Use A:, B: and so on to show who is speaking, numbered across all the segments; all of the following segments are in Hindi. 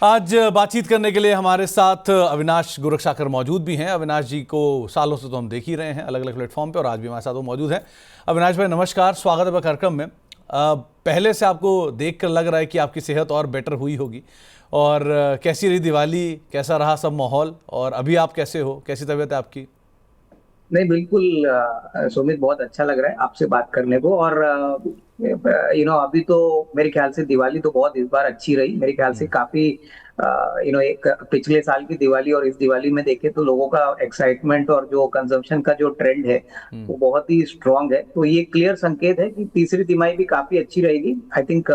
A: आज बातचीत करने के लिए हमारे साथ अविनाश गोरक्षाकर मौजूद भी हैं। अविनाश जी को सालों से तो हम देख ही रहे हैं अलग अलग प्लेटफॉर्म पे, और आज भी हमारे साथ वो मौजूद हैं। अविनाश भाई नमस्कार, स्वागत है कार्यक्रम में। पहले से आपको देख कर लग रहा है कि आपकी सेहत और बेटर हुई होगी, और कैसी रही दिवाली, कैसा रहा सब माहौल, और अभी आप कैसे हो, कैसी तबीयत है आपकी?
B: नहीं, बिल्कुल। सुमित, बहुत अच्छा लग रहा है आपसे बात करने को। और अभी तो मेरे ख्याल से दिवाली तो बहुत इस बार अच्छी रही। मेरे ख्याल से काफी एक पिछले साल की दिवाली और इस दिवाली में देखे तो लोगों का एक्साइटमेंट और जो कंजम्पशन का जो ट्रेंड है
A: हम्म।
B: वो बहुत ही स्ट्रांग है। तो ये क्लियर संकेत है कि तीसरी तिमाही भी काफी अच्छी रहेगी। आई थिंक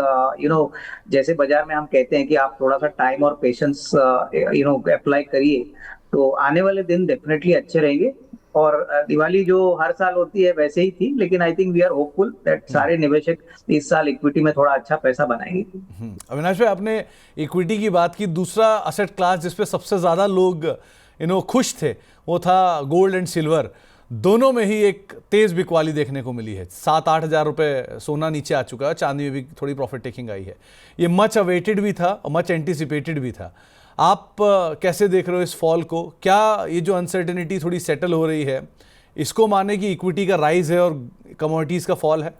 B: जैसे बाजार में हम कहते हैं कि आप थोड़ा सा टाइम और पेशेंस अप्लाई करिए, तो आने वाले दिन डेफिनेटली अच्छे रहेंगे। और दिवाली जो हर साल होती है वैसे ही थी, लेकिन I think we are hopeful that सारे निवेशक इस साल इक्विटी में थोड़ा अच्छा पैसा बनाएंगे।
A: अविनाश भाई, आपने इक्विटी की बात की। दूसरा असेट क्लास जिसपे सबसे ज़्यादा लोग खुश थे वो था गोल्ड एंड सिल्वर। दोनों में ही एक तेज़ बिकवाली देखने को मिली है। 7-8 हज़ार रुपये सोना नीचे आ चुका है, चांदी में भी थोड़ी प्रॉफिट टेकिंग आई है। ये मच अवेटेड भी था और मच एंटिसिपेटेड भी था। आप कैसे देख रहे हो इस फॉल को? क्या ये जो अनसर्टेनिटी थोड़ी सेटल हो रही है, इसको माने कि इक्विटी का राइज है और कमोडिटीज़ का फॉल है?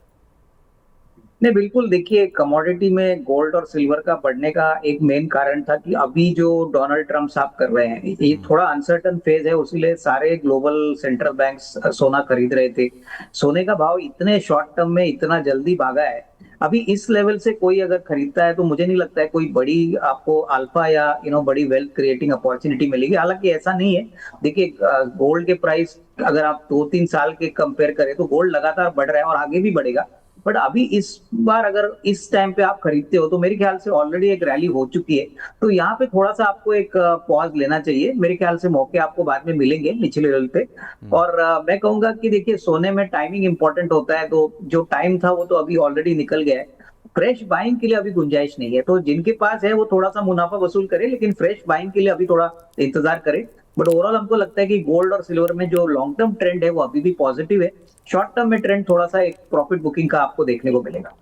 B: नहीं, बिल्कुल। देखिए, कमोडिटी में गोल्ड और सिल्वर का बढ़ने का एक मेन कारण था कि अभी जो डोनाल्ड ट्रम्प साहब कर रहे हैं, ये थोड़ा अनसर्टन फेज है, उसीलिए सारे ग्लोबल सेंट्रल बैंक्स सोना खरीद रहे थे। सोने का भाव इतने शॉर्ट टर्म में इतना जल्दी भागा है। अभी इस लेवल से कोई अगर खरीदता है तो मुझे नहीं लगता है कोई बड़ी आपको अल्फा या बड़ी वेल्थ क्रिएटिंग अपॉर्चुनिटी मिलेगी। हालांकि ऐसा नहीं है। देखिए, गोल्ड के प्राइस अगर आप 2-3 साल के कंपेयर करें तो गोल्ड लगातार बढ़ रहा है और आगे भी बढ़ेगा। बट अभी इस बार अगर इस टाइम पे आप खरीदते हो तो मेरे ख्याल से ऑलरेडी एक रैली हो चुकी है। तो यहाँ पे थोड़ा सा आपको एक पॉज लेना चाहिए। मेरे ख्याल से मौके आपको बाद में मिलेंगे निचले लेवल पे। और मैं कहूंगा कि देखिए, सोने में टाइमिंग इंपॉर्टेंट होता है, तो जो टाइम था वो तो अभी ऑलरेडी निकल गया है। फ्रेश बाइंग के लिए अभी गुंजाइश नहीं है, तो जिनके पास है वो थोड़ा सा मुनाफा वसूल करे, लेकिन फ्रेश बाइंग के लिए अभी थोड़ा इंतजार करे। बट ओवरऑल हमको लगता है कि गोल्ड और सिल्वर में जो लॉन्ग टर्म ट्रेंड है वो अभी भी पॉजिटिव है। शॉर्ट टर्म में ट्रेंड थोड़ा सा एक प्रॉफिट बुकिंग का आपको देखने को मिलेगा।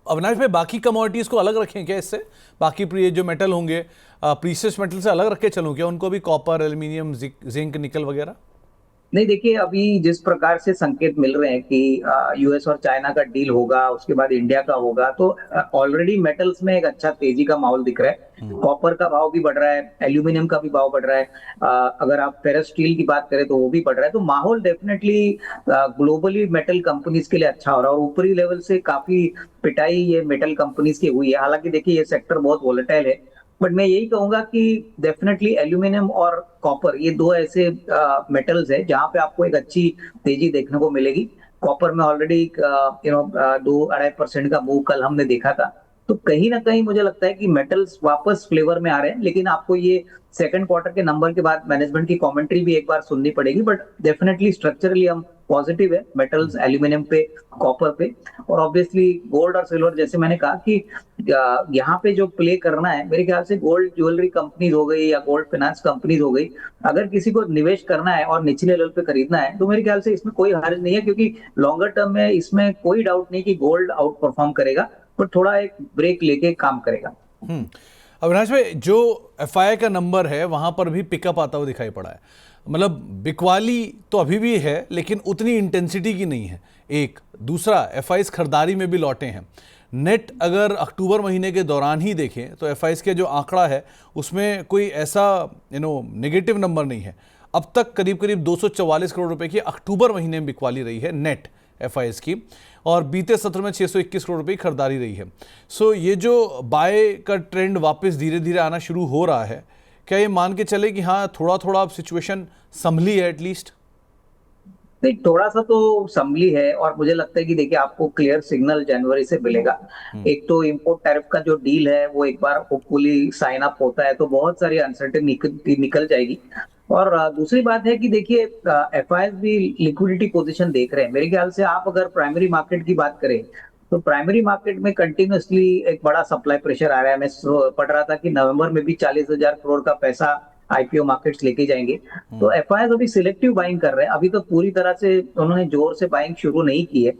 A: अविनाश भाई, बाकी कमोडिटीज़ को अलग रखें क्या इससे? बाकी ये जो मेटल होंगे, प्रीशियस मेटल से अलग रख के चलूं क्या उनको भी? कॉपर, एल्यूमिनियम, जिंक, निकल वगैरह?
B: नहीं, देखिए, अभी जिस प्रकार से संकेत मिल रहे हैं कि यूएस और चाइना का डील होगा, उसके बाद इंडिया का होगा, तो ऑलरेडी मेटल्स में एक अच्छा तेजी का माहौल दिख रहा है। कॉपर का भाव भी बढ़ रहा है, एल्यूमिनियम का भी भाव बढ़ रहा है। अगर आप फेरस स्टील की बात करें तो वो भी बढ़ रहा है। तो माहौल डेफिनेटली ग्लोबली मेटल कंपनीज के लिए अच्छा हो रहा है, और ऊपरी लेवल से काफी पिटाई ये मेटल कंपनीज की हुई है। हालांकि देखिए, ये सेक्टर बहुत वोलेटाइल है। बट मैं यही कहूंगा कि डेफिनेटली एल्यूमिनियम और कॉपर, ये दो ऐसे मेटल्स है जहां पे आपको एक अच्छी तेजी देखने को मिलेगी। कॉपर में ऑलरेडी 2-2.5% का मूव कल हमने देखा था। तो कहीं ना कहीं मुझे लगता है कि मेटल्स वापस फ्लेवर में आ रहे हैं, लेकिन आपको ये सेकंड क्वार्टर के नंबर के बाद मैनेजमेंट की कमेंट्री भी एक बार सुननी पड़ेगी। बट डेफिनेटली स्ट्रक्चरली हम पॉजिटिव है मेटल्स, एल्यूमिनियम पे, कॉपर पे। और ऑब्वियसली गोल्ड और सिल्वर, जैसे मैंने कहा कि यहाँ पे जो प्ले करना है, मेरे ख्याल से गोल्ड ज्वेलरी कंपनीज हो गई या गोल्ड फाइनेंस कंपनीज हो गई, अगर किसी को निवेश करना है और निचले लेवल पे खरीदना है तो मेरे ख्याल से इसमें कोई हर्ज नहीं है, क्योंकि लॉन्गर टर्म में इसमें कोई डाउट नहीं कि गोल्ड आउट परफॉर्म करेगा, पर थोड़ा एक ब्रेक लेके काम करेगा।
A: हम्म। अविनाश भाई, जो एफआई का नंबर है वहां पर भी पिकअप आता हुआ दिखाई पड़ा है। मतलब बिकवाली तो अभी भी है, लेकिन उतनी इंटेंसिटी की नहीं है। एक दूसरा, एफआईज खरीदारी में भी लौटे हैं। नेट अगर अक्टूबर महीने के दौरान ही देखें तो एफआईज के जो आंकड़ा है उसमें कोई ऐसा नेगेटिव नंबर नहीं है। अब तक करीब करीब 244 करोड़ रुपए की अक्टूबर महीने में बिकवाली रही है नेट एफआईएस की, और बीते सत्र में 621 करोड़ रुपए की खरीदारी रही है। सो ये जो बाय का ट्रेंड वापस धीरे धीरे आना शुरू हो रहा है, क्या ये मान के चले कि हाँ थोड़ा थोड़ा अब सिचुएशन संभली है एटलीस्ट?
B: नहीं, थोड़ा सा तो संभली है, और मुझे लगता है कि देखिए, आपको क्लियर सिग्नल जनवरी से मिलेगा। एक तो इंपोर्ट टैरिफ का जो डील है वो एक बार होपफुली साइन अप होता है तो बहुत सारी अनसर्टेन निकल जाएगी। और दूसरी बात है कि देखिए, एफआईएस भी लिक्विडिटी पोजीशन देख रहे हैं। मेरे ख्याल से आप अगर प्राइमरी मार्केट की बात करें तो प्राइमरी मार्केट में कंटिन्यूअसली एक बड़ा सप्लाई प्रेशर आ रहा है। मैं पढ़ रहा था कि नवंबर में भी 40,000 करोड़ का पैसा आईपीओ मार्केट्स लेके जाएंगे। तो एफआईआई अभी सिलेक्टिव बाइंग कर रहे हैं, अभी तो पूरी तरह से उन्होंने जोर से बाइंग शुरू नहीं की है।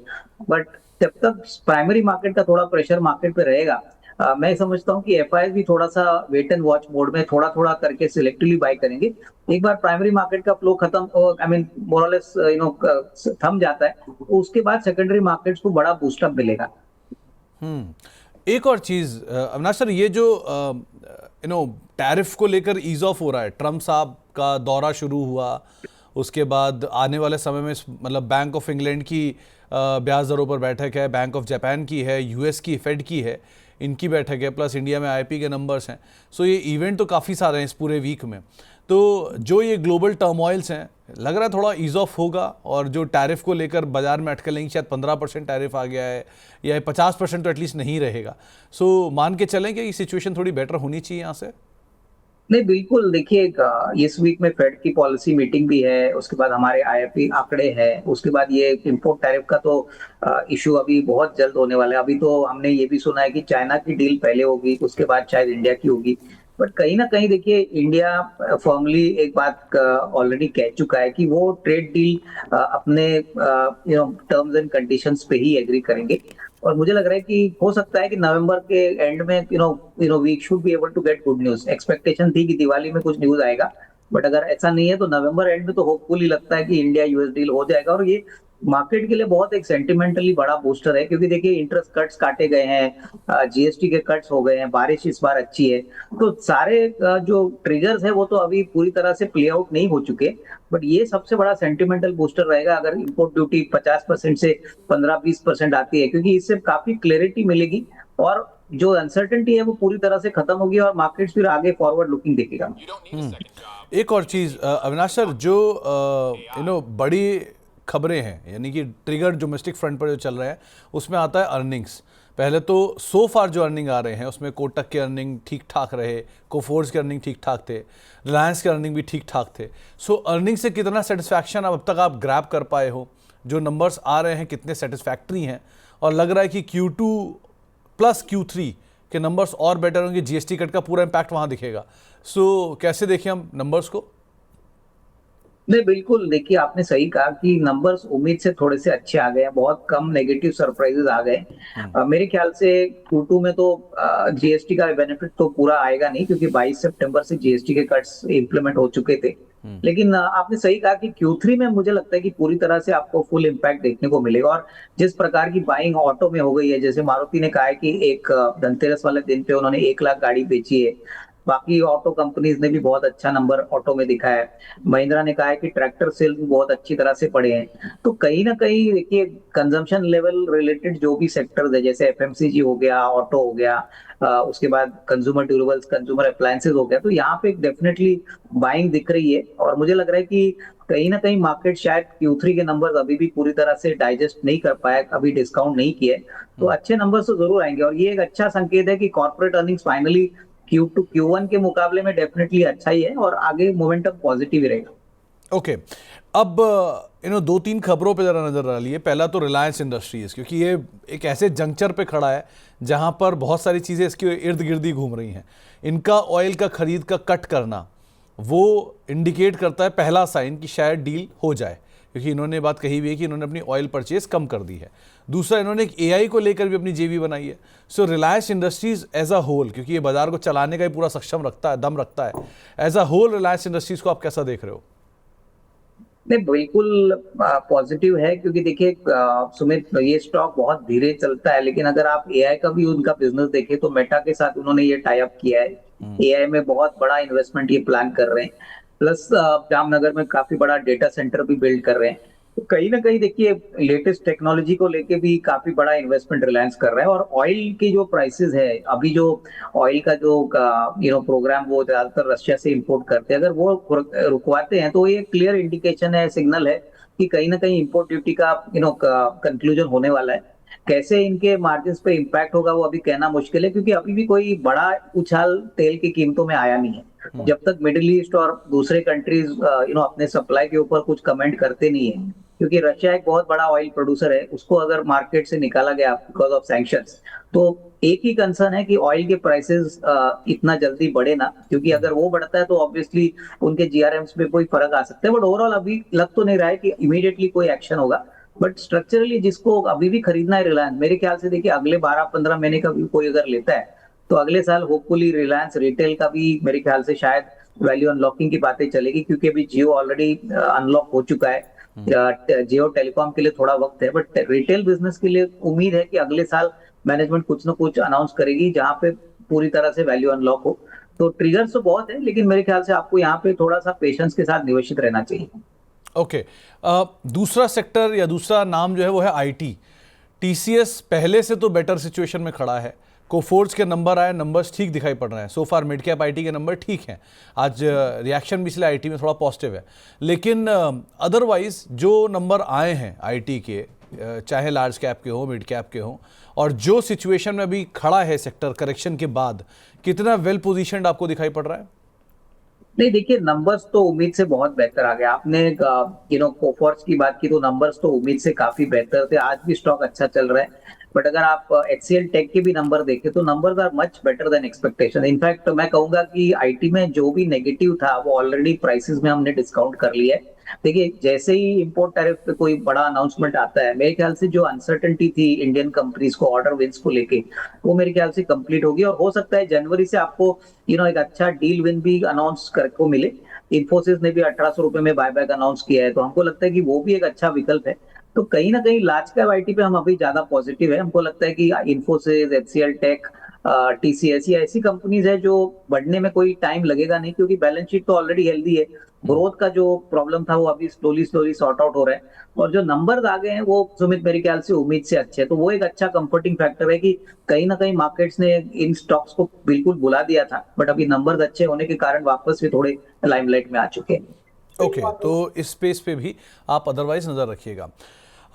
B: बट जब तक प्राइमरी मार्केट का थोड़ा प्रेशर मार्केट पे रहेगा, मैं समझता हूँ कि एफआई भी थोड़ा सा वेट एंड वॉच मोड में थोड़ा थोड़ा करके सिलेक्टिवली बाय करेंगे। एक बार प्राइमरी मार्केट का फ्लो खत्म, आई मीन मोरलेस थम जाता है, तो उसके बाद सेकेंडरी मार्केट्स को बड़ा बूस्टअप मिलेगा।
A: एक और चीज अविनाश सर, ये जो टैरिफ को लेकर ईज ऑफ हो रहा है, ट्रम्प साहब का दौरा शुरू हुआ, उसके बाद आने वाले समय में मतलब बैंक ऑफ इंग्लैंड की ब्याज दरों पर बैठक है, बैंक ऑफ जापान की है, यूएस की फेड की है, इनकी बैठक है, प्लस इंडिया में आईपी के नंबर्स हैं। सो ये इवेंट तो काफ़ी सारे हैं इस पूरे वीक में। तो जो ये ग्लोबल टर्मोइल्स हैं, लग रहा है थोड़ा ईज ऑफ होगा, और जो टैरिफ को लेकर बाजार में अटकलेंगे, शायद 15% टैरिफ आ गया है या 50% तो एटलीस्ट नहीं रहेगा। सो मान के चलें कि ये सिचुएशन थोड़ी बेटर होनी चाहिए यहाँ से।
B: नहीं बिल्कुल, देखिए इस वीक में फेड की पॉलिसी मीटिंग भी है, उसके बाद हमारे आईएफपी आंकड़े हैं, उसके बाद ये इंपोर्ट टैरिफ का तो इशू अभी बहुत जल्द होने वाला है। अभी तो हमने ये भी सुना है कि चाइना की डील पहले होगी, उसके बाद शायद इंडिया की होगी। बट कहीं ना कहीं देखिए, इंडिया फॉर्मली एक बात ऑलरेडी कह चुका है कि वो ट्रेड डील अपने टर्म्स एंड कंडीशंस पे ही एग्री करेंगे। और मुझे लग रहा है कि हो सकता है कि नवंबर के एंड में we should be able to get good news. Expectation थी कि दिवाली में कुछ न्यूज आएगा, बट अगर ऐसा नहीं है तो नवंबर एंड में तो होपफुली लगता है कि इंडिया यूएस डील हो जाएगा। और ये मार्केट के लिए बहुत एक सेंटिमेंटली बड़ा बूस्टर है, क्योंकि देखिए इंटरेस्ट कट्स काटे गए हैं, जीएसटी के कट्स हो गए हैं, बारिश इस बार अच्छी है, तो सारे जो ट्रिगर्स है वो तो अभी पूरी तरह से प्ले आउट नहीं हो चुके। बट ये सबसे बड़ा सेंटिमेंटल बूस्टर रहेगा अगर इंपोर्ट ड्यूटी 50% से 15-20% आती है, क्योंकि इससे काफी क्लैरिटी मिलेगी और जो अनसर्टेनिटी है वो पूरी तरह से खत्म होगी और मार्केट्स फिर आगे फॉरवर्ड लुकिंग देखेगा।
A: एक और चीज़ अविनाश सर, जो बड़ी खबरें हैं, यानी कि ट्रिगर डोमेस्टिक फ्रंट पर जो चल रहा है, उसमें आता है अर्निंग्स। पहले तो सो फार जो अर्निंग आ रहे हैं उसमें कोटक के अर्निंग ठीक ठाक रहे, कोफोर्स के अर्निंग ठीक ठाक थे, रिलायंस के अर्निंग भी ठीक ठाक थे। सो अर्निंग से कितना सेटिस्फैक्शन अब तक आप ग्रैब कर पाए हो, जो नंबर्स आ रहे हैं कितने सेटिस्फैक्ट्री हैं, और लग रहा है कि Q2 प्लस Q3 के नंबर्स और बेटर होंगे, जीएसटी कट का पूरा इम्पैक्ट वहाँ दिखेगा। सो कैसे देखें हम नंबर्स को?
B: नहीं बिल्कुल, देखिए आपने सही कहा कि नंबर्स उम्मीद से थोड़े से अच्छे आ गए हैं, बहुत कम नेगेटिव सरप्राइजेस आ गए। मेरे ख्याल से Q2 में तो जीएसटी का बेनिफिट तो पूरा आएगा नहीं, क्योंकि 22 सितंबर से जीएसटी के कट्स इंप्लीमेंट हो चुके थे। लेकिन आपने सही कहा कि Q3 में मुझे लगता है कि पूरी तरह से आपको फुल इम्पैक्ट देखने को मिलेगा। और जिस प्रकार की बाइंग ऑटो में हो गई है, जैसे मारुति ने कहा है कि एक धनतेरस वाले दिन पे उन्होंने 1 लाख गाड़ी बेची है, बाकी ऑटो कंपनीज ने भी बहुत अच्छा नंबर ऑटो में दिखाया है। महिंद्रा ने कहा है कि ट्रैक्टर सेल भी बहुत अच्छी तरह से पड़े हैं। तो कहीं ना कहीं देखिए, कंजम्पशन लेवल रिलेटेड जो भी सेक्टर्स है, जैसे एफएमसीजी हो गया, ऑटो हो गया, उसके बाद कंज्यूमर ड्यूरेबल्स, कंज्यूमर अप्लायंसेज हो गया, तो यहाँ पे डेफिनेटली बाइंग दिख रही है। और मुझे लग रहा है कि कहीं ना कहीं मार्केट शायद Q3 के नंबर्स अभी भी पूरी तरह से डाइजेस्ट नहीं कर पाया, अभी डिस्काउंट नहीं किए, तो अच्छे नंबर्स तो जरूर आएंगे। और ये एक अच्छा संकेत है कि corporate earnings finally Q2 Q1 के मुकाबले में डेफिनेटली अच्छा ही है और आगे मोमेंटम पॉजिटिव ही रहेगा।
A: ओके, अब दो तीन खबरों पे ज़रा नज़र डालिए। पहला तो रिलायंस इंडस्ट्रीज़, क्योंकि ये एक ऐसे जंक्चर पे खड़ा है जहाँ पर बहुत सारी चीज़ें इसके इर्द गिर्द ही घूम रही हैं। इनका ऑयल का खरीद का कट करना वो इंडिकेट करता है, पहला साइन कि शायद डील हो जाए, क्योंकि इन्होंने बात कही हुई है कि इन्होंने अपनी ऑयल परचेज कम कर दी है। दूसरा, इन्होंने एक एआई को लेकर भी अपनी जेवी बनाई है। So Reliance Industries as a whole, क्योंकि ये बाजार को चलाने का ही पूरा सक्षम रखता है, दम रखता है, as a whole Reliance Industries को आप कैसा देख रहे हो?
B: नहीं बिल्कुल पॉजिटिव है, क्योंकि देखिए सुमित, ये स्टॉक बहुत धीरे चलता है, लेकिन अगर आप एआई का भी उनका बिजनेस देखें तो मेटा के साथ उन्होंने ये टाई अप किया है, एआई में बहुत बड़ा इन्वेस्टमेंट ये प्लान कर रहे हैं। प्लस जामनगर में काफी बड़ा डेटा सेंटर भी बिल्ड कर रहे हैं। तो कहीं ना कहीं देखिए, लेटेस्ट टेक्नोलॉजी को लेके भी काफी बड़ा इन्वेस्टमेंट रिलायंस कर रहा है। और ऑयल की जो प्राइसेस है अभी, जो ऑयल का जो प्रोग्राम वो ज्यादातर रशिया से इंपोर्ट करते हैं, अगर वो रुकवाते हैं तो ये क्लियर इंडिकेशन है, सिग्नल है कि कहीं ना कहीं इंपोर्ट ड्यूटी का कंक्लूजन होने वाला है। कैसे इनके मार्जिन पे इम्पैक्ट होगा वो अभी कहना मुश्किल है, क्योंकि अभी भी कोई बड़ा उछाल तेल की कीमतों में आया नहीं है। जब तक मिडिल ईस्ट और दूसरे कंट्रीज अपने सप्लाई के ऊपर कुछ कमेंट करते नहीं है, क्योंकि रशिया एक बहुत बड़ा ऑयल प्रोड्यूसर है, उसको अगर मार्केट से निकाला गया बिकॉज ऑफ सैंक्शंस, तो एक ही कंसर्न है कि ऑयल के प्राइसेस इतना जल्दी बढ़े ना, क्योंकि अगर वो बढ़ता है तो ऑब्वियसली उनके जीआरएम्स में कोई फर्क आ सकता है। बट ओवरऑल अभी लग तो नहीं रहा है कि इमीडिएटली कोई एक्शन होगा। बट स्ट्रक्चरली जिसको अभी भी खरीदना है रिलायंस, मेरे ख्याल से देखिए अगले 12-15 महीने का भी कोई अगर लेता है तो अगले साल होपफुली रिलायंस रिटेल का भी मेरे ख्याल से शायद वैल्यू अनलॉकिंग की बातें चलेगी, क्योंकि अभी जियो ऑलरेडी अनलॉक हो चुका है। जियो टेलीकॉम के लिए थोड़ा वक्त है, बट रिटेल बिजनेस के लिए उम्मीद है कि अगले साल मैनेजमेंट कुछ ना कुछ अनाउंस करेगी जहां पे पूरी तरह से वैल्यू अनलॉक हो। तो ट्रिगर्स तो बहुत है, लेकिन मेरे ख्याल से आपको यहाँ पे थोड़ा सा पेशेंस के साथ निवेशित रहना चाहिए।
A: ओके। दूसरा सेक्टर या दूसरा नाम जो है वो है आईटी। टीसीएस पहले से तो बेटर सिचुएशन में खड़ा है। कोफोर्ज के नंबर आए, नंबर्स ठीक दिखाई पड़ रहे हैं। सो फार मिड कैप आईटी के नंबर ठीक हैं। आज रिएक्शन भी इसलिए आईटी में थोड़ा पॉजिटिव है, लेकिन अदरवाइज जो नंबर आए हैं आईटी के, चाहे लार्ज कैप के हो, मिड कैप के हो, और जो सिचुएशन में अभी खड़ा है सेक्टर करेक्शन के बाद, कितना वेल पोजीशनड आपको दिखाई पड़ रहा है?
B: नहीं देखिए, नंबर्स तो उम्मीद से बहुत बेहतर आ गए। आपने कोफोर्स की बात की, तो नंबर्स तो उम्मीद से काफी बेहतर थे। आज भी स्टॉक अच्छा चल रहा है, बट अगर आप एचसीएल टेक के भी नंबर देखें तो numbers are much better than expectation. In fact मैं कहूंगा कि आईटी में जो भी नेगेटिव था वो ऑलरेडी प्राइसेस में हमने डिस्काउंट कर लिया है। देखिए, जैसे ही इंपोर्ट टैरिफ पे कोई बड़ा अनाउंसमेंट आता है, मेरे ख्याल से जो अनसर्टेनिटी थी इंडियन कंपनीज को ऑर्डर विंस को लेके, वो मेरे ख्याल से कंप्लीट होगी, और हो सकता है जनवरी से आपको एक अच्छा डील विन भी अनाउंस कर को मिले। इन्फोसिस ने भी 1800 रुपए में बायबैक अनाउंस किया है, तो हमको लगता है कि वो भी एक अच्छा विकल्प है। तो कहीं ना कहीं लार्ज कैप आईटी पे हम अभी ज्यादा पॉजिटिव है। हमको लगता है कि इन्फोसिस, एचसीएल टेक, टीसीएस, ये ऐसी कंपनीज है जो बढ़ने में कोई टाइम लगेगा नहीं, क्योंकि बैलेंस शीट तो ऑलरेडी हेल्दी है। ग्रोथ का जो प्रॉब्लम था वो अभी स्लोली स्लोली सॉर्ट आउट हो रहा है, और जो नंबर्स आ गए हैं वो सुमित मेरे ख्याल से उम्मीद से अच्छे हैं। तो वो एक अच्छा कंफर्टिंग फैक्टर है कि कहीं ना कहीं मार्केट्स ने इन स्टॉक्स को बिल्कुल बुला दिया था, बट अभी नंबर्स अच्छे होने के कारण वापस भी थोड़े लाइमलाइट में आ चुके हैं।
A: ओके, तो इस स्पेस पे भी आप अदरवाइज नजर रखिएगा।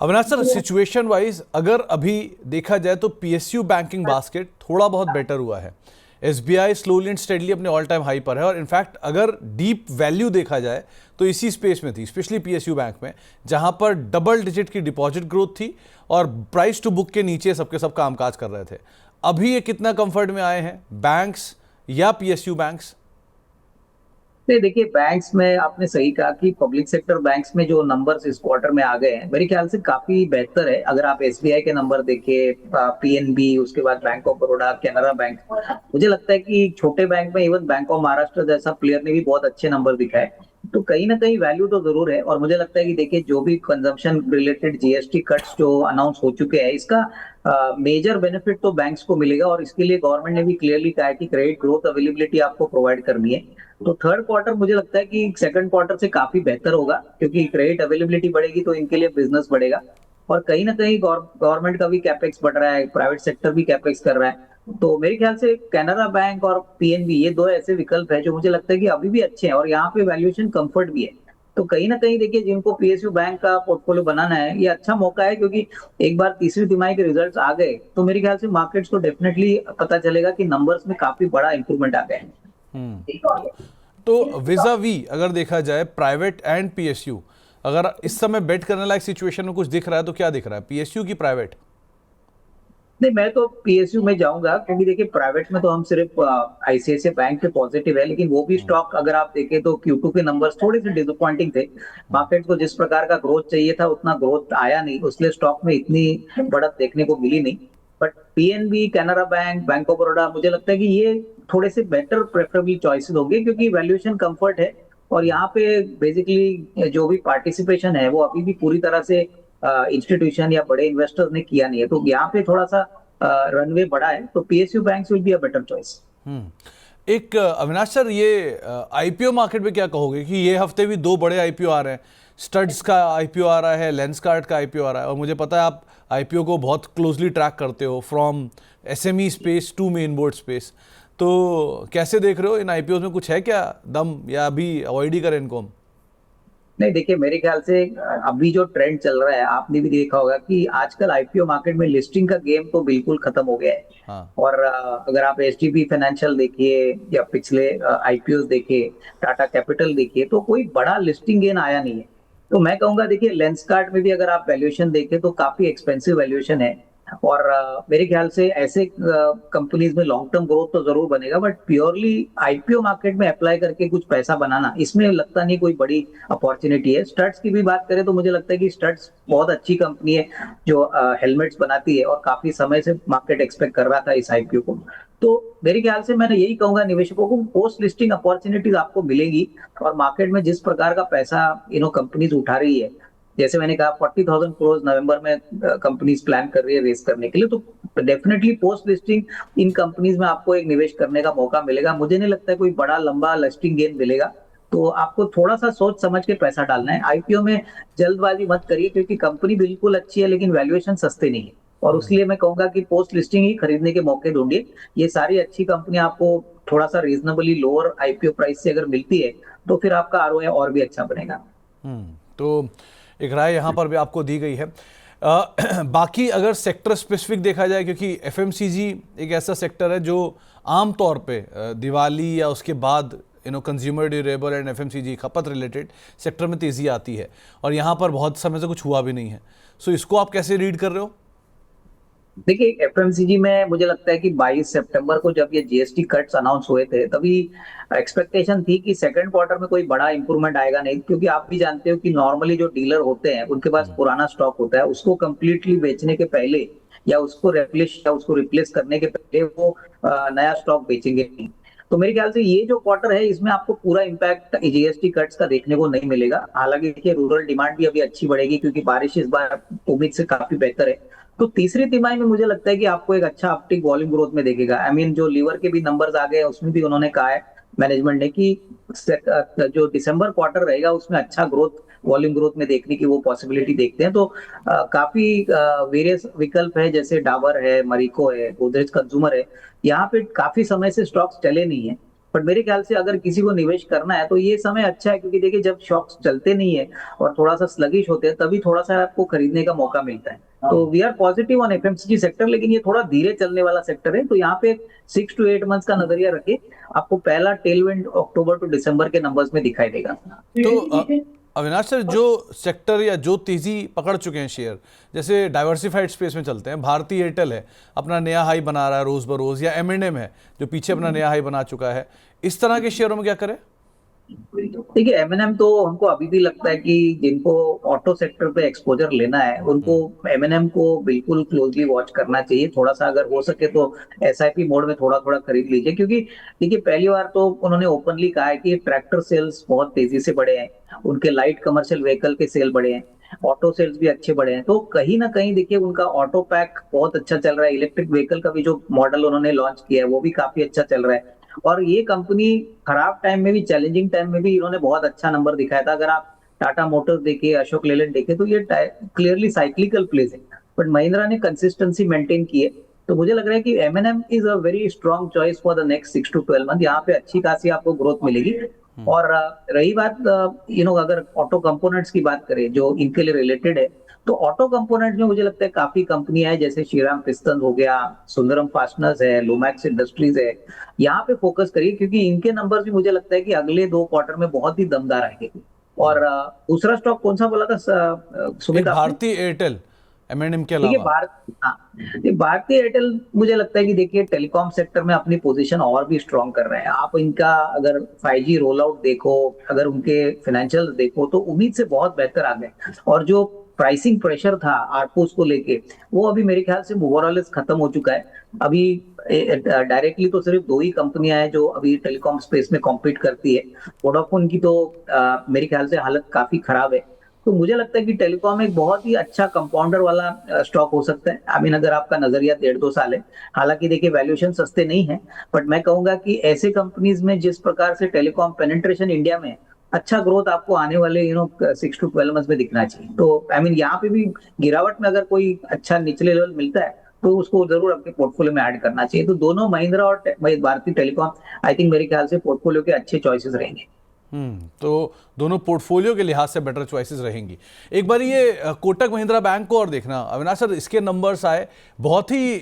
A: अविनाश सर, सिचुएशन वाइज अगर अभी देखा जाए तो पीएसयू बैंकिंग बास्केट थोड़ा बहुत बेटर हुआ है। एसबीआई स्लोली एंड स्टेडली अपने ऑल टाइम हाई पर है, और इनफैक्ट अगर डीप वैल्यू देखा जाए तो इसी स्पेस में थी, स्पेशली पीएसयू बैंक में, जहां पर डबल डिजिट की डिपॉजिट ग्रोथ थी और प्राइस टू बुक के नीचे सबके सब कामकाज कर रहे थे। अभी ये कितना कंफर्ट में आए हैं, बैंक्स या पीएसयू बैंक्स?
B: नहीं देखिए, बैंक्स में आपने सही कहा कि पब्लिक सेक्टर बैंक्स में जो नंबर्स इस क्वार्टर में आ गए हैं मेरे ख्याल से काफी बेहतर है। अगर आप एसबीआई के नंबर देखिए, पीएनबी, उसके बाद bank of Baroda, Canara bank, मुझे लगता है कि छोटे बैंक में इवन बैंक ऑफ महाराष्ट्र जैसा प्लेयर ने भी बहुत अच्छे नंबर दिखाए। तो कहीं ना कहीं वैल्यू तो जरूर है, और मुझे लगता है कि देखिए, जो भी कंजम्पशन रिलेटेड जीएसटी कट्स जो अनाउंस हो चुके हैं, इसका मेजर बेनिफिट तो बैंक्स को मिलेगा, और इसके लिए गवर्नमेंट ने भी क्लियरली कहा है कि क्रेडिट ग्रोथ अवेलेबिलिटी आपको प्रोवाइड करनी है। तो थर्ड क्वार्टर मुझे लगता है कि सेकंड क्वार्टर से काफी बेहतर होगा, क्योंकि क्रेडिट अवेलेबिलिटी बढ़ेगी तो इनके लिए बिजनेस बढ़ेगा। और कहीं ना कहीं गवर्नमेंट का भी कैपेक्स बढ़ रहा है, प्राइवेट सेक्टर भी कैपेक्स कर रहा है। तो मेरे ख्याल से कैनरा बैंक और पीएनबी, ये दो ऐसे विकल्प है जो मुझे लगता है कि अभी भी अच्छे हैं, और यहाँ पे वैल्यूएशन कंफर्ट भी है। तो कहीं ना कहीं देखिए, जिनको पीएसयू बैंक का पोर्टफोलियो बनाना है, ये अच्छा मौका है, क्योंकि एक बार तीसरी तिमाही के रिजल्ट्स आ गए तो मेरे ख्याल से मार्केट्स को डेफिनेटली पता चलेगा कि नंबर्स में काफी बड़ा इंप्रूवमेंट आ गया है।
A: तो विजा वी अगर देखा जाए प्राइवेट एंड पीएसयू, अगर इस समय बेट करने लायक सिचुएशन में कुछ दिख रहा है तो क्या दिख रहा है, पीएसयू की प्राइवेट?
B: नहीं, मैं तो पीएसयू में जाऊंगा, क्योंकि देखिए प्राइवेट में तो हम सिर्फ आईसीआईसीआई बैंक के पॉजिटिव है, लेकिन वो भी स्टॉक अगर आप देखें तो Q2 के नंबर्स थोड़े से डिसअपॉइंटिंग थे। मार्केट को जिस प्रकार का ग्रोथ चाहिए था उतना ग्रोथ आया नहीं, उसलिए स्टॉक में इतनी बढ़त देखने को मिली नहीं। But PNB, Canara bank, bank of Baroda, मुझे लगता है कि ये थोड़े से बेटर प्रेफरेबल चॉइसेस होंगे, क्योंकि वैल्यूएशन कंफर्ट है, और यहाँ पे बेसिकली जो भी पार्टिसिपेशन है वो अभी भी पूरी तरह से इंस्टीट्यूशन या बड़े इन्वेस्टर्स ने किया नहीं है। तो यहाँ पे थोड़ा सा रनवे बड़ा है, तो PSU banks will be a better choice.
A: एक अविनाश सर, ये आईपीओ मार्केट में क्या कहोगे कि ये हफ्ते भी दो बड़े आईपीओ आ रहे हैं। स्टड्स का आईपीओ आ रहा है, लेंसकार्ट का आईपीओ आ रहा है, और मुझे पता है आप आईपीओ को बहुत क्लोजली ट्रैक करते हो, from SME space to main board space. तो कैसे देख रहे हो इन आईपीओ में, कुछ है क्या दम, या अभी अवॉइड ही करें इनको हम?
B: नहीं देखिए, मेरे ख्याल से अभी जो ट्रेंड चल रहा है, आपने भी देखा होगा कि आजकल आईपीओ मार्केट में लिस्टिंग का गेम तो बिल्कुल खत्म हो गया है।
A: हाँ।
B: और अगर आप एचडीबी फाइनेंशियल देखिए या पिछले आईपीओ देखिए, टाटा कैपिटल देखिए, तो कोई बड़ा लिस्टिंग गेन आया नहीं है। तो मैं कहूंगा, देखिए लेंसकार्ट में भी अगर आप वैल्यूएशन देखें तो काफी एक्सपेंसिव वैल्यूएशन है, और मेरे ख्याल से ऐसे कंपनीज में लॉन्ग टर्म ग्रोथ तो जरूर बनेगा, बट प्योरली आईपीओ मार्केट में अप्लाई करके कुछ पैसा बनाना, इसमें लगता नहीं कोई बड़ी अपॉर्चुनिटी है। स्टड्स की भी बात करें तो मुझे लगता है कि स्टड्स बहुत अच्छी कंपनी है जो हेलमेट्स बनाती है, और काफी समय से मार्केट एक्सपेक्ट कर रहा था इस आईपीओ को। तो मेरे ख्याल से मैंने यही कहूंगा निवेशकों को, पोस्ट लिस्टिंग अपॉर्चुनिटीज आपको मिलेगी। और मार्केट में जिस प्रकार का पैसा कंपनीज उठा रही है, जैसे मैंने कहा 40,000 करोड़ नवंबर में कंपनीज प्लान कर रही है रेस करने के लिए, तो डेफिनेटली पोस्ट लिस्टिंग इन कंपनीज में आपको एक निवेश करने का मौका मिलेगा। मुझे नहीं लगता है कोई बड़ा लंबा लिस्टिंग गेन मिलेगा। तो आपको थोड़ा सा सोच समझ के पैसा डालना है। आईपीओ में जल्दबाजी मत करिए, क्योंकि कंपनी बिल्कुल अच्छी है लेकिन वैल्यूएशन सस्ते नहीं है। और उसलिए मैं कहूंगा कि पोस्ट लिस्टिंग ही खरीदने के मौके ढूंढिए। ये सारी अच्छी कंपनी आपको थोड़ा सा रीजनेबली लोअर आईपीओ प्राइस से अगर मिलती है, तो फिर आपका आरओआई और भी अच्छा बनेगा।
A: तो एक राय यहाँ पर भी आपको दी गई है। बाकी अगर सेक्टर स्पेसिफिक देखा जाए, क्योंकि एफएमसीजी एक ऐसा सेक्टर है जो आम तौर पे दिवाली या उसके बाद कंज्यूमर ड्यूरेबल एंड एफएमसीजी खपत रिलेटेड सेक्टर में तेज़ी आती है, और यहाँ पर बहुत समय से कुछ हुआ भी नहीं है। सो इसको आप कैसे रीड कर रहे हो?
B: देखिए, एफएमसीजी में मुझे लगता है कि 22 सितंबर को जब ये जीएसटी कट्स अनाउंस हुए थे, तभी एक्सपेक्टेशन थी कि सेकंड क्वार्टर में कोई बड़ा इंप्रूवमेंट आएगा नहीं, क्योंकि आप भी जानते हो कि नॉर्मली जो डीलर होते हैं उनके पास पुराना स्टॉक होता है, उसको कंप्लीटली बेचने के पहले या उसको रिप्लेस करने के पहले वो नया स्टॉक बेचेंगे नहीं। तो मेरे ख्याल से ये जो क्वार्टर है, इसमें आपको पूरा इम्पैक्ट जीएसटी कट्स का देखने को नहीं मिलेगा। हालांकि देखिए, रूरल डिमांड भी अभी अच्छी बढ़ेगी, क्योंकि बारिश इस बार उम्मीद से काफी बेहतर है। तो तीसरी तिमाही में मुझे लगता है कि आपको एक अच्छा अपटिक वॉल्यूम ग्रोथ में देखेगा। जो लीवर के भी नंबर्स आ गए, उसमें भी उन्होंने कहा है मैनेजमेंट ने कि जो दिसंबर क्वार्टर रहेगा उसमें अच्छा ग्रोथ, वॉल्यूम ग्रोथ में देखने की वो पॉसिबिलिटी देखते हैं। तो काफी वेरियस विकल्प है, जैसे डाबर है, मरिको है, गोदरेज कंज्यूमर है। यहाँ पे काफी समय से स्टॉक्स चले नहीं है, पर मेरे ख्याल से अगर किसी को निवेश करना है तो ये समय अच्छा है, क्योंकि देखिए जब स्टॉक्स चलते नहीं है और थोड़ा सा स्लगिश होते हैं, तभी थोड़ा सा आपको खरीदने का मौका मिलता है। तो we are positive on FMCG sector, लेकिन ये थोड़ा धीरे चलने वाला सेक्टर है। तो यहाँ पे 6 to 8 मंथ्स का नजरिया रखे, आपको पहला टेलविंड अक्टूबर टू दिसंबर के नंबर्स में दिखाई देगा।
A: तो अविनाश सर, जो सेक्टर या जो तेजी पकड़ चुके हैं शेयर, जैसे डाइवर्सिफाइड स्पेस में चलते हैं, भारतीय एयरटेल है, अपना नया हाई बना रहा है रोज बरोज, या एम है जो पीछे अपना नया हाई बना चुका है, इस तरह के शेयरों में क्या करें?
B: देखिए, एमएनएम तो हमको अभी भी लगता है कि जिनको ऑटो सेक्टर पे एक्सपोजर लेना है, उनको एमएनएम को बिल्कुल क्लोजली वॉच करना चाहिए। थोड़ा सा अगर हो सके तो एसआईपी मोड में थोड़ा थोड़ा खरीद लीजिए, क्योंकि देखिए पहली बार तो उन्होंने ओपनली कहा है कि ट्रैक्टर सेल्स बहुत तेजी से बढ़े हैं, उनके लाइट कमर्शियल व्हीकल के सेल बढ़े हैं, ऑटो सेल्स भी अच्छे बढ़े हैं। तो कहीं ना कहीं देखिए उनका ऑटो पैक बहुत अच्छा चल रहा है। इलेक्ट्रिक व्हीकल का भी जो मॉडल उन्होंने लॉन्च किया है वो भी काफी अच्छा चल रहा है। और ये कंपनी खराब टाइम में भी, चैलेंजिंग टाइम में भी इन्होंने बहुत अच्छा नंबर दिखाया था। अगर आप टाटा मोटर्स देखिए, अशोक लेलैंड देखे, तो ये क्लियरली साइक्लिकल प्लेस है, बट महिंद्रा ने कंसिस्टेंसी मेंटेन की है। तो मुझे लग रहा है कि M&M is a very strong choice for the next 6 to 12 month. यहाँ पे अच्छी खासी आपको ग्रोथ मिलेगी। और रही बात अगर ऑटो कंपोनेंट्स की बात करें जो इनके लिए रिलेटेड है, तो ऑटो कंपोनेंट्स में मुझे लगता है काफी कंपनियां हैं, जैसे श्रीराम पिस्टन हो गया, सुंदरम फास्टनर्स है, लुमैक्स इंडस्ट्रीज है। यहाँ पे फोकस करिए, क्योंकि इनके नंबर्स भी मुझे लगता है कि अगले 2 क्वार्टर में बहुत ही दमदार आएंगे। और दूसरा स्टॉक कौन सा बोला था सुमित
A: एक
B: आपने?
A: भारतीय एयरटेल एम के
B: देखिए
A: अलावा।
B: हाँ, भारतीय एयरटेल मुझे लगता है कि देखिए टेलीकॉम सेक्टर में अपनी पोजीशन और भी स्ट्रॉन्ग कर रहे हैं। आप इनका अगर 5G रोल आउट देखो, अगर उनके फाइनेंशियल देखो, तो उम्मीद से बहुत बेहतर आ गए। और जो प्राइसिंग प्रेशर था आरपूस को लेके, वो अभी मेरे ख्याल से ओवरऑल खत्म हो चुका है। अभी डायरेक्टली तो सिर्फ 2 ही कंपनियां हैं जो अभी टेलीकॉम स्पेस में कॉम्पीट करती है। वोडाफोन की तो मेरे ख्याल से हालत काफी खराब है। तो मुझे लगता है कि टेलीकॉम एक बहुत ही अच्छा कंपाउंडर वाला स्टॉक हो सकता है। अगर आपका नजरिया 1.5-2 साल है, हालांकि देखिए वैल्यूएशन सस्ते नहीं है, बट मैं कहूंगा कि ऐसे कंपनीज में जिस प्रकार से टेलीकॉम पेनिट्रेशन इंडिया में, अच्छा ग्रोथ आपको आने वाले 6 to 12 मंथ में दिखना चाहिए। तो यहाँ पे भी गिरावट में अगर कोई अच्छा निचले लेवल मिलता है, तो उसको जरूर अपने पोर्टफोलियो में ऐड करना चाहिए। तो दोनों महिंद्रा और भारतीय टेलीकॉम, आई थिंक मेरे ख्याल से पोर्टफोलियो के अच्छे चॉइसेस रहेंगे।
A: तो दोनों पोर्टफोलियो के लिहाज से बेटर चॉइसेस रहेंगी। एक बार ये कोटक महिंद्रा बैंक को और देखना अविनाश सर, इसके नंबर्स आए बहुत ही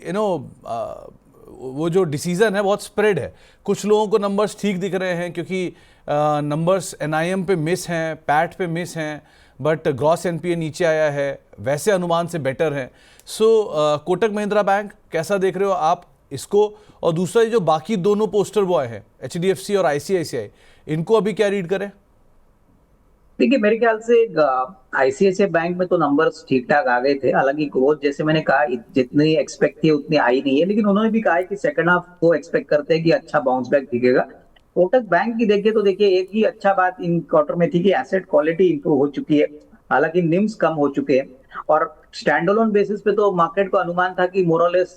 A: वो जो डिसीजन है बहुत स्प्रेड है। कुछ लोगों को नंबर्स ठीक दिख रहे हैं क्योंकि नंबर्स एनआईएम पे मिस हैं, पैट पे मिस हैं, बट ग्रॉस एनपीए नीचे आया है, वैसे अनुमान से बेटर है। सो कोटक महिंद्रा बैंक कैसा देख रहे हो आप इसको? और दूसरा ये जो बाकी दोनों पोस्टर बॉय हैं, एचडीएफसी और आईसीआईसीआई, इनको अभी क्या रीड करें?
B: देखिए मेरे ख्याल से आईसीआईसीआई बैंक में तो नंबर्स ठीक ठाक आ गए थे, हालांकि ग्रोथ जैसे मैंने कहा जितनी एक्सपेक्ट थी उतनी आई नहीं है, लेकिन उन्होंने भी कहा है कि सेकंड हाफ को एक्सपेक्ट करते हैं कि अच्छा बाउंस बैक दिखेगा। कोटक बैंक की देखिए तो देखिए एक ही अच्छा बात इन क्वार्टर में थी कि एसेट क्वालिटी इंप्रूव हो चुकी है, हालांकि निम्स कम हो चुके हैं। और स्टैंड अलोन बेसिस पे तो मार्केट को अनुमान था कि मोरलेस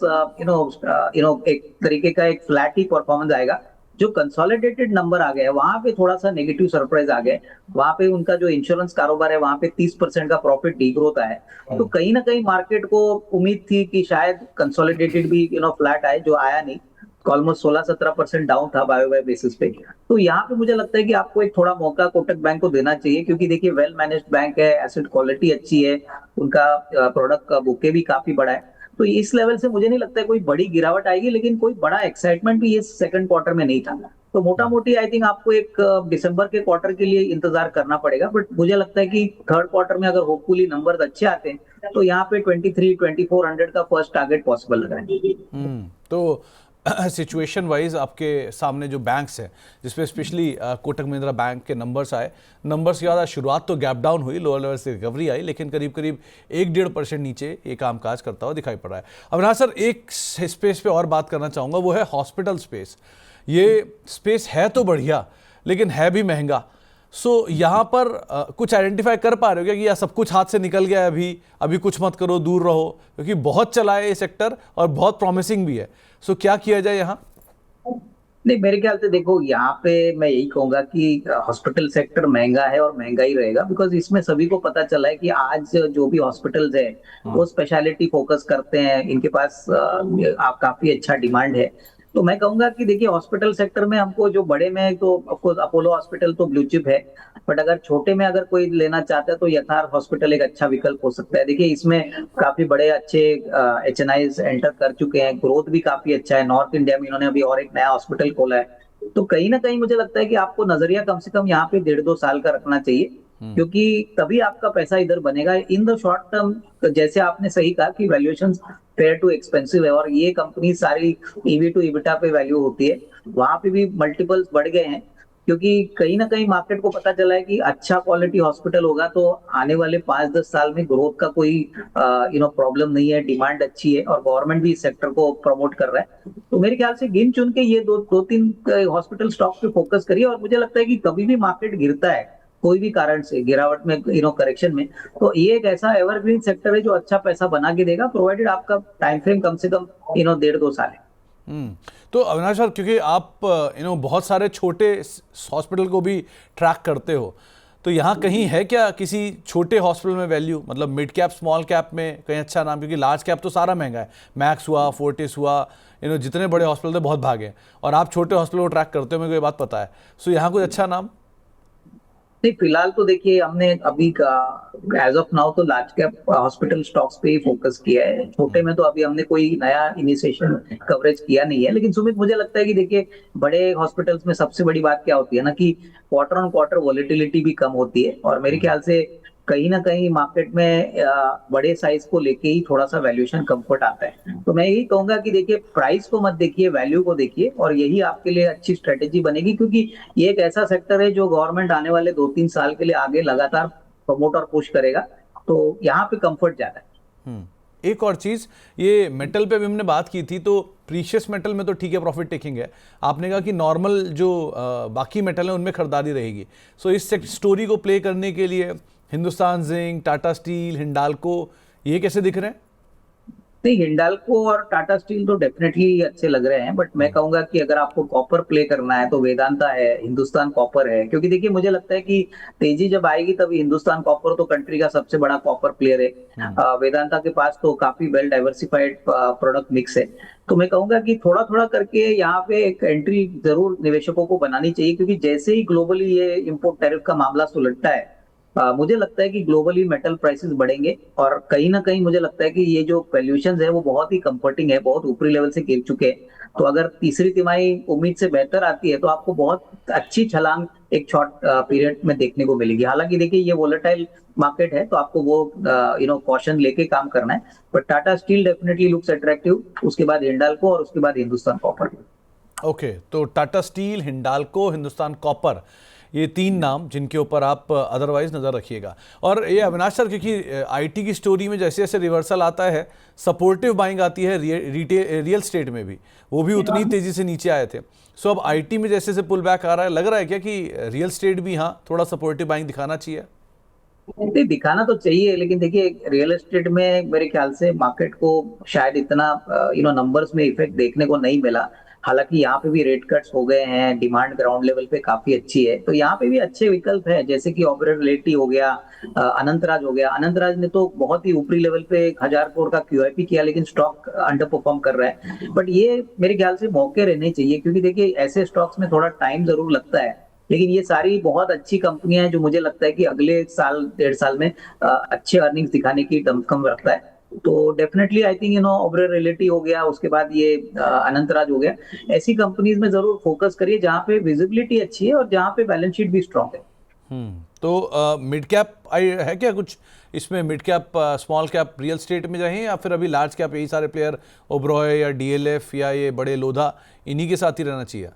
B: एक तरीके का एक फ्लैट ही परफॉर्मेंस आएगा। जो कंसोलिडेटेड नंबर आ गया है वहां पे थोड़ा सा नेगेटिव सरप्राइज आ गया है। वहां पे उनका जो इंश्योरेंस कारोबार है वहां पे 30% का प्रॉफिट डीग्रोथ आया है। तो कहीं ना कहीं मार्केट को उम्मीद थी कि शायद कंसोलिडेटेड भी फ्लैट आए, जो आया नहीं। ऑलमोस्ट 16-17% डाउन था बाय बाय बेसिस पे। तो यहाँ पे मुझे लगता है कि आपको एक थोड़ा मौका कोटक बैंक को देना चाहिए, क्योंकि देखिए वेल मैनेज्ड बैंक है, एसेट क्वालिटी अच्छी है, उनका प्रोडक्ट का बुके भी काफी बड़ा है। तो इस लेवल से मुझे नहीं लगता है कोई बड़ी गिरावट आएगी, लेकिन कोई बड़ा एक्साइटमेंट भी इस सेकंड क्वार्टर में नहीं था। तो मोटा मोटी आई थिंक आपको एक दिसंबर के क्वार्टर के लिए इंतजार करना पड़ेगा, बट मुझे लगता है कि थर्ड क्वार्टर में अगर होपफुली नंबर अच्छे आते हैं तो यहाँ पे 23-2400 का फर्स्ट टारगेट पॉसिबल लग रहा है।
A: तो सिचुएशन वाइज आपके सामने जो बैंक्स हैं, जिसपे स्पेशली कोटक महिंद्रा बैंक के नंबर्स आए, नंबर्स के बाद शुरुआत तो गैप डाउन हुई, लोअर लेवल से रिकवरी आई, लेकिन करीब करीब 1-1.5% नीचे ये कामकाज करता हुआ दिखाई पड़ रहा है। अविनाश सर, एक स्पेस पे और बात करना चाहूँगा, वो है हॉस्पिटल स्पेस। ये स्पेस है तो बढ़िया, लेकिन है भी महंगा। सो यहाँ पर कुछ आइडेंटिफाई कर पा रहे हो क्या कि या सब कुछ हाथ से निकल गया है, अभी अभी कुछ मत करो, दूर रहो, क्योंकि बहुत चला है ये सेक्टर और बहुत प्रॉमिसिंग भी है। सो क्या किया जाए यहाँ?
B: नहीं, मेरे ख्याल से देखो यहाँ पे मैं यही कहूंगा कि हॉस्पिटल सेक्टर महंगा है और महंगा ही रहेगा, बिकॉज इसमें सभी को पता चला है कि आज जो भी हॉस्पिटल्स है वो स्पेशलिटी फोकस करते हैं, इनके पास काफी अच्छा डिमांड है। तो मैं कहूंगा कि देखिए हॉस्पिटल सेक्टर में हमको जो बड़े में तो ऑफकोर्स अपोलो हॉस्पिटल तो ब्लू चिप है, बट अगर छोटे में अगर कोई लेना चाहता है तो यथार्थ हॉस्पिटल एक अच्छा विकल्प हो सकता है। देखिए इसमें काफी बड़े अच्छे HNIs एंटर कर चुके हैं, ग्रोथ भी काफी अच्छा है, नॉर्थ इंडिया में इन्होंने अभी और एक नया हॉस्पिटल खोला है। तो कहीं ना कहीं मुझे लगता है कि आपको नजरिया कम से कम यहाँ पे 1.5-2 साल का रखना चाहिए, क्योंकि तभी आपका पैसा इधर बनेगा इन द शॉर्ट टर्म। जैसे आपने सही कहा कि वैल्यूएशन फेयर टू एक्सपेंसिव है, और ये कंपनी सारी ईवी टू इबिटा पे वैल्यू होती है, वहां पे भी मल्टीपल्स बढ़ गए हैं, क्योंकि कहीं ना कहीं मार्केट को पता चला है कि अच्छा क्वालिटी हॉस्पिटल होगा तो आने वाले 5-10 साल में ग्रोथ का कोई प्रॉब्लम नहीं है, डिमांड अच्छी है और गवर्नमेंट भी इस सेक्टर को प्रमोट कर रहा है। तो मेरे ख्याल से गिन चुन के ये दो तीन हॉस्पिटल स्टॉक पे फोकस करिए, और मुझे लगता है कि कभी भी मार्केट गिरता है कोई भी कारण से, गिरावट में करेक्शन में, तो ये एक ऐसा एवरग्रीन सेक्टर है जो अच्छा पैसा बना के देगा, प्रोवाइडेड आपका टाइम फ्रेम कम से कम 1.5-2 साल है।
A: तो अविनाश सर, क्योंकि आप बहुत सारे छोटे हॉस्पिटल को भी ट्रैक करते हो, तो यहाँ कहीं है क्या किसी छोटे हॉस्पिटल में वैल्यू, मतलब मिड कैप स्मॉल कैप में कहीं अच्छा नाम? क्योंकि लार्ज कैप तो सारा महंगा है, मैक्स हुआ, फोर्टिस हुआ, जितने बड़े हॉस्पिटल थे बहुत भागे, और आप छोटे हॉस्पिटल को ट्रैक करते हो, मेरे को ये बात पता है। सो यहाँ कुछ अच्छा नाम?
B: नहीं, फिलहाल तो देखिए हमने अभी का एज ऑफ नाउ तो लार्ज कैप हॉस्पिटल स्टॉक्स पे ही फोकस किया है, छोटे में तो अभी हमने कोई नया इनिशिएशन कवरेज किया नहीं है। लेकिन सुमित, मुझे लगता है कि देखिए बड़े हॉस्पिटल्स में सबसे बड़ी बात क्या होती है ना, कि क्वार्टर ऑन क्वार्टर वॉलेटिलिटी भी कम होती है, और मेरे ख्याल से कहीं ना कहीं मार्केट में बड़े साइज को लेके ही थोड़ा सा वैल्यूएशन कंफर्ट आता है। तो मैं यही कहूंगा कि देखिए प्राइस को मत देखिए, वैल्यू को देखिए, और यही आपके लिए अच्छी स्ट्रेटेजी बनेगी, क्योंकि ये एक ऐसा सेक्टर है जो गवर्नमेंट आने वाले 2-3 साल के लिए आगे लगातार प्रमोट और पुश करेगा। तो यहाँ पे कंफर्ट ज्यादा है।
A: एक और चीज़, ये मेटल पे भी हमने बात की थी, तो प्रीशियस मेटल में तो ठीक है प्रॉफिट टेकिंग है, आपने कहा कि नॉर्मल जो बाकी मेटल है उनमें खरीदारी रहेगी। सो इस स्टोरी को प्ले करने के लिए हिंदुस्तान जिंक, टाटा स्टील, हिंडाल्को, ये कैसे दिख रहे हैं?
B: नहीं, हिंडाल्को और टाटा स्टील तो डेफिनेटली अच्छे लग रहे हैं, बट मैं कहूंगा कि अगर आपको कॉपर प्ले करना है तो वेदांता है, हिंदुस्तान कॉपर है, क्योंकि देखिए मुझे लगता है कि तेजी जब आएगी तभी हिंदुस्तान कॉपर तो कंट्री का सबसे बड़ा कॉपर प्लेयर है। वेदांता के पास तो काफी वेल डाइवर्सिफाइड प्रोडक्ट मिक्स है। तो मैं कहूंगा कि थोड़ा थोड़ा करके यहाँ पे एक एंट्री जरूर निवेशकों को बनानी चाहिए, क्योंकि जैसे ही ग्लोबली ये इम्पोर्ट टैरिफ का मामला सुलझता है, मुझे लगता है कि ग्लोबली मेटल प्राइसेस बढ़ेंगे, और कहीं ना कहीं मुझे लगता है कि ये जो वैल्यूएशंस है वो बहुत ही कंफर्टिंग है, बहुत ऊपरी लेवल से गिर चुके हैं। तो अगर तीसरी तिमाही उम्मीद से बेहतर आती है तो आपको बहुत अच्छी छलांग एक शॉर्ट पीरियड में देखने को मिलेगी। हालांकि देखिए ये वोलेटाइल मार्केट है, तो आपको वो कॉशन लेके काम करना है, but Tata steel definitely looks attractive, उसके बाद हिंडाल्को और उसके बाद हिंदुस्तान कॉपर।
A: ओके, तो टाटा स्टील, हिंडाल्को, हिंदुस्तान कॉपर, ये 3 नाम जिनके ऊपर आप अदरवाइज नज़र रखिएगा। और ये अविनाश सर, क्योंकि आईटी की स्टोरी में जैसे जैसे रिवर्सल आता है, सपोर्टिव बाइंग आती है, रियल स्टेट में भी वो भी उतनी तेज़ी से नीचे आए थे। सो अब आईटी में जैसे जैसे पुल बैक आ रहा है, लग रहा है क्या कि रियल स्टेट भी हाँ थोड़ा सपोर्टिव बाइंग दिखाना चाहिए?
B: नहीं, दिखाना तो चाहिए, लेकिन देखिए रियल एस्टेट में मेरे ख्याल से मार्केट को शायद इतना नंबर्स में इफेक्ट देखने को नहीं मिला। हालांकि यहाँ पे भी रेट कट्स हो गए हैं, डिमांड ग्राउंड लेवल पे काफी अच्छी है, तो यहाँ पे भी अच्छे विकल्प है, जैसे कि ओबेरॉय रियल्टी हो गया, अनंतराज हो गया। अनंतराज ने तो बहुत ही ऊपरी लेवल पे 1,000 करोड़ का क्यूआईपी किया, लेकिन स्टॉक अंडर परफॉर्म कर रहा है। बट ये मेरे ख्याल से मौके रहने चाहिए, क्योंकि देखिए ऐसे स्टॉक्स में थोड़ा टाइम जरूर लगता है, लेकिन ये सारी बहुत अच्छी कंपनियां हैं जो मुझे लगता है कि अगले साल 1.5 साल में अच्छे अर्निंग्स दिखाने की दमखम रखता है। तो definitely I think Oberoi realty हो गया, उसके बाद ये अनंतराज हो गया, ऐसी कंपनीज में जरूर फोकस करिए जहां पे विजिबिलिटी अच्छी है और जहां पे बैलेंस शीट भी स्ट्रांग है।
A: तो मिड कैप आई है क्या कुछ इसमें? Mid cap, small cap real estate में जाएं, या फिर अभी लार्ज कैप यही सारे प्लेयर ओबेरॉय या डीएलएफ या ये बड़े लोधा, इन्हीं के साथ ही रहना चाहिए?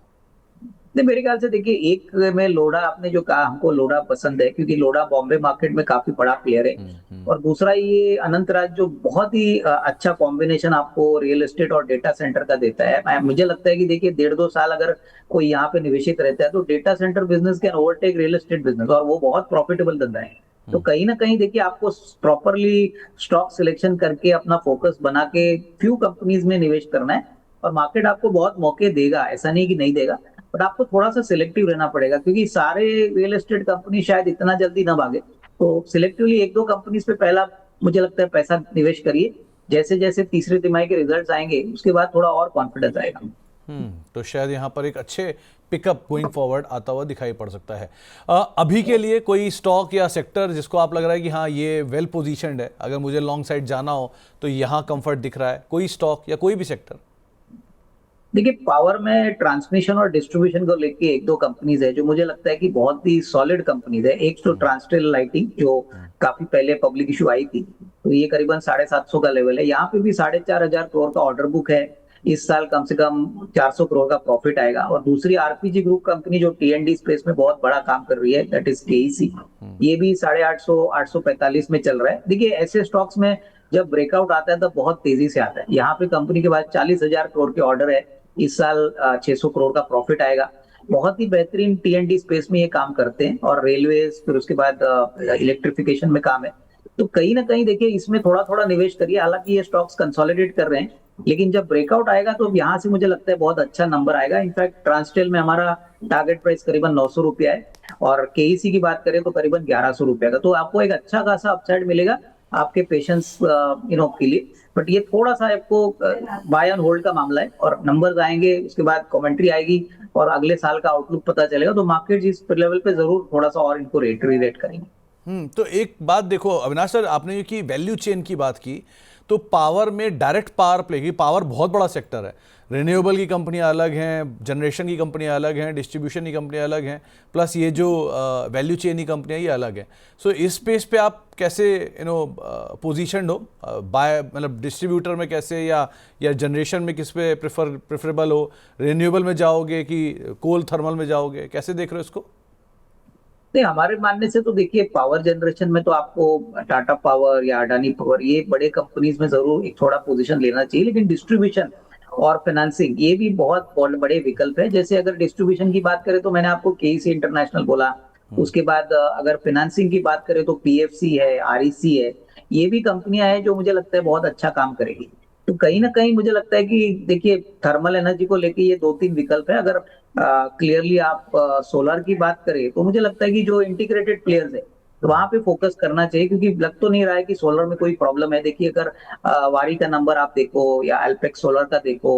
B: नहीं, मेरे ख्याल से देखिए एक में लोढ़ा, आपने जो कहा हमको लोढ़ा पसंद है क्योंकि लोढ़ा बॉम्बे मार्केट में काफी बड़ा प्लेयर है। और दूसरा ये अनंतराज जो बहुत ही अच्छा कॉम्बिनेशन आपको रियल एस्टेट और डेटा सेंटर का देता है। मुझे लगता है कि देखिए 1.5-2 साल अगर कोई यहाँ पे निवेशित रहता है तो data centre business can overtake real estate business, और वो बहुत प्रॉफिटेबल धंधा है। तो कहीं ना कहीं देखिए आपको प्रॉपरली स्टॉक सिलेक्शन करके अपना फोकस बना के फ्यू कंपनीज में निवेश करना है, और मार्केट आपको बहुत मौके देगा, ऐसा नहीं कि नहीं देगा, बट आपको थोड़ा सा सिलेक्टिव रहना पड़ेगा, क्योंकि सारे रियल एस्टेट कंपनी शायद इतना जल्दी ना भागे। तो सिलेक्टिवली एक दो कंपनीज पे पहला मुझे लगता है पैसा निवेश करिए, जैसे जैसे तीसरे तिमाही के रिजल्ट्स आएंगे उसके बाद थोड़ा और कॉन्फिडेंस आएगा।
A: तो शायद यहाँ पर एक अच्छे पिकअप गोइंग फॉरवर्ड आता हुआ दिखाई पड़ सकता है। अभी के लिए कोई स्टॉक या सेक्टर जिसको आप लग रहा है कि हाँ ये वेल पोजीशनड है, अगर मुझे लॉन्ग साइड जाना हो तो यहाँ कंफर्ट दिख रहा है, कोई स्टॉक या कोई भी सेक्टर?
B: देखिए पावर में ट्रांसमिशन और डिस्ट्रीब्यूशन को लेके एक दो कंपनीज है जो मुझे लगता है कि बहुत ही सॉलिड कंपनीज है। एक तो ट्रांसटेल लाइटिंग जो काफी पहले पब्लिक इशू आई थी, तो ये करीबन 750 का लेवल है, यहाँ पे भी 4,500 का ऑर्डर बुक है। इस साल कम से कम 400 करोड़ का प्रॉफिट आएगा। और दूसरी आरपीजी ग्रुप कंपनी जो टीएनडी स्पेस में बहुत बड़ा काम कर रही है, दैट इज केईसी, ये भी 850 845 में चल रहा है। देखिए ऐसे स्टॉक्स में जब ब्रेकआउट आता है तब बहुत तेजी से आता है। यहाँ पे कंपनी के पास 40,000 करोड़ के ऑर्डर है, इस साल 600 करोड़ का प्रॉफिट आएगा। बहुत ही बेहतरीन टीएनडी स्पेस में ये काम करते हैं, और रेलवेज, फिर उसके बाद इलेक्ट्रिफिकेशन में काम है। तो कहीं ना कहीं देखिए इसमें थोड़ा थोड़ा निवेश करिए। हालांकि ये स्टॉक्स कंसोलिडेट कर रहे हैं, लेकिन जब ब्रेकआउट आएगा तो यहाँ से मुझे लगता है बहुत अच्छा नंबर आएगा। इनफैक्ट ट्रांसटेल में हमारा टारगेट प्राइस करीबन 900 रुपया है, और केईसी की बात करें तो करीबन 1100 रुपया का। तो आपको एक अच्छा खासा अपसाइड मिलेगा आपके पेशेंस के लिए। बट ये थोड़ा सा आपको बाय एंड होल्ड का मामला है, और नंबर्स आएंगे उसके बाद कमेंट्री आएगी और अगले साल का आउटलुक पता चलेगा, तो मार्केट इस लेवल पे जरूर थोड़ा सा और इनको रेट करेंगे।
A: तो एक बात देखो अविनाश सर, आपने ये की वैल्यू चेन की बात की, तो पावर में डायरेक्ट पावर प्ले की, पावर बहुत बड़ा सेक्टर है, रिन्यूएबल की कंपनियां अलग हैं, जनरेशन की कंपनियां अलग हैं, डिस्ट्रीब्यूशन की कंपनियां अलग हैं, प्लस ये जो वैल्यू चेन की कंपनियां ये अलग हैं। सो इस स्पेस पे आप कैसे पोजीशनड हो, बाय मतलब डिस्ट्रीब्यूटर में कैसे, या जनरेशन में किस पे प्रेफरेबल हो, रिन्यूएबल में जाओगे कि कोल थर्मल में जाओगे, कैसे देख रहे हो इसको?
B: नहीं, हमारे मानने से तो देखिए पावर जनरेशन में तो आपको टाटा पावर या अडानी पावर, ये बड़े कंपनीज में जरूर एक थोड़ा पोजीशन लेना चाहिए। लेकिन डिस्ट्रीब्यूशन और फाइनेंसिंग ये भी बहुत बड़े विकल्प है। जैसे अगर डिस्ट्रीब्यूशन की बात करें तो मैंने आपको केईसी इंटरनेशनल बोला, उसके बाद अगर फाइनेंसिंग की बात करें तो पीएफसी है, आरईसी है, ये भी कंपनियां हैं जो मुझे लगता है बहुत अच्छा काम करेगी। तो कहीं ना कहीं मुझे लगता है कि देखिए थर्मल एनर्जी को लेके ये दो तीन विकल्प है। अगर क्लियरली आप सोलर की बात करें तो मुझे लगता है कि जो इंटीग्रेटेड प्लेयर्स है तो वहां पे फोकस करना चाहिए, क्योंकि लग तो नहीं रहा है कि सोलर में कोई प्रॉब्लम है। देखिए अगर वारी का नंबर आप देखो या एल्पेक्स सोलर का देखो,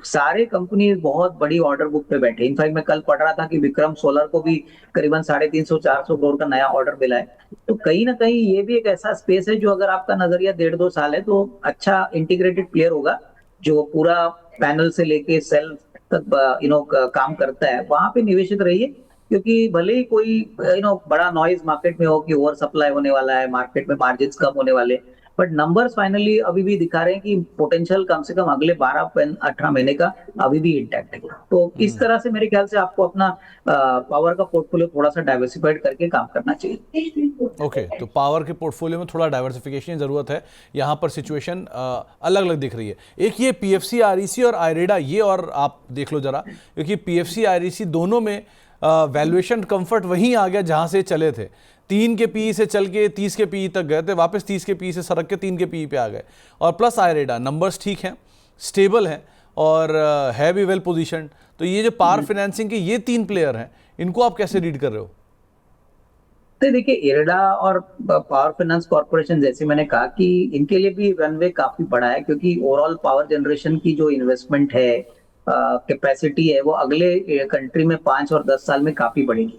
B: सारे कंपनी बहुत बड़ी ऑर्डर बुक पे बैठे। इनफैक्ट मैं कल पढ़ रहा था कि विक्रम सोलर को भी करीबन 350-400 करोड़ का नया ऑर्डर मिला है। तो कहीं ना कहीं ये भी एक ऐसा स्पेस है जो अगर आपका नजरिया 1.5-2 साल है तो अच्छा इंटीग्रेटेड प्लेयर होगा, जो पूरा पैनल से लेके सेल तक काम करता है। वहां पे निवेशित रहिए, क्योंकि भले ही कोई बड़ा नॉइज मार्केट में हो कि ओवर सप्लाई होने वाला है, मार्केट में मार्जिन कम होने वाले, बट नंबर्स फाइनली अभी भी दिखा रहे हैं कि पोटेंशियल कम से कम अगले 12-18 महीने का अभी भी इंटैक्ट है। तो इस तरह से मेरे ख्याल से आपको अपना पावर का पोर्टफोलियो थोड़ा सा डाइवर्सिफाइड करके काम करना चाहिए।
A: ओके, तो पावर के पोर्टफोलियो में थोड़ा डाइवर्सिफिकेशन की ज़रूरत है। यहाँ पर सिचुएशन अलग अलग दिख रही है। एक ये पीएफसी, आरईसी और आयरेडा, ये और आप देख लो ज़रा, क्योंकि पीएफसी आरईसी दोनों में वैल्यूएशन कंफर्ट वहीं आ गया जहाँ से चले थे। 3 के पी से चल के 30 के पी तक गए थे, वापस 30 के पी से सरक के 3 के पी पे आ गए। और प्लस आयरेडा नंबर्स ठीक हैं, स्टेबल हैं और है भी वेल पोजीशन। तो ये जो पावर फाइनेंसिंग के ये 3 प्लेयर हैं, इनको आप कैसे रीड कर रहे हो?
B: तो देखिए, इरडा और पावर फाइनेंस कॉर्पोरेशन, जैसे मैंने कहा कि इनके लिए भी रनवे काफी बड़ा है, क्योंकि ओवरऑल पावर जनरेशन की जो इन्वेस्टमेंट है, कैपेसिटी है, वो अगले कंट्री में 5 और 10 साल में काफी बढ़ेगी।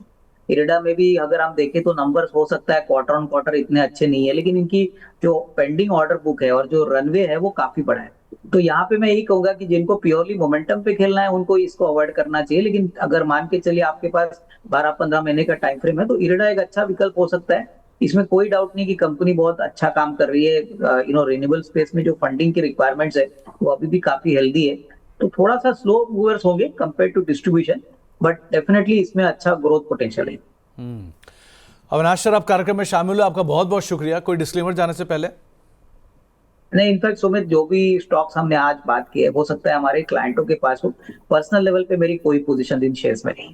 B: इरडा में भी अगर हम देखें तो नंबर्स हो सकता है क्वार्टर ऑन क्वार्टर इतने अच्छे नहीं है, लेकिन इनकी जो पेंडिंग ऑर्डर बुक है और जो रनवे है वो काफी बड़ा है। तो यहाँ पे मैं यही कहूंगा कि जिनको प्योरली मोमेंटम पे खेलना है उनको इसको अवॉइड करना चाहिए, लेकिन अगर मान के चलिए आपके पास 12-15 महीने का टाइम फ्रेम है तो इरडा एक अच्छा विकल्प हो सकता है। इसमें कोई डाउट नहीं कि कंपनी बहुत अच्छा काम कर रही है। रिन्यूएबल स्पेस में जो फंडिंग की रिक्वायरमेंट्स है वो अभी भी काफी हेल्दी है। तो थोड़ा सा स्लो मूवर्स होंगे compare to distribution, but definitely इसमें अच्छा ग्रोथ पोटेंशियल है।
A: अविनाश सर, आप कार्यक्रम में शामिल हुए, आपका बहुत बहुत शुक्रिया। कोई डिस्क्लेमर जाने से पहले?
B: नहीं, इनफैक्ट सुमित, जो भी स्टॉक्स हमने आज बात की है हो सकता है हमारे क्लाइंटों के पास हो, पर्सनल लेवल पे मेरी कोई पोजीशन इन शेयर्स में नहीं।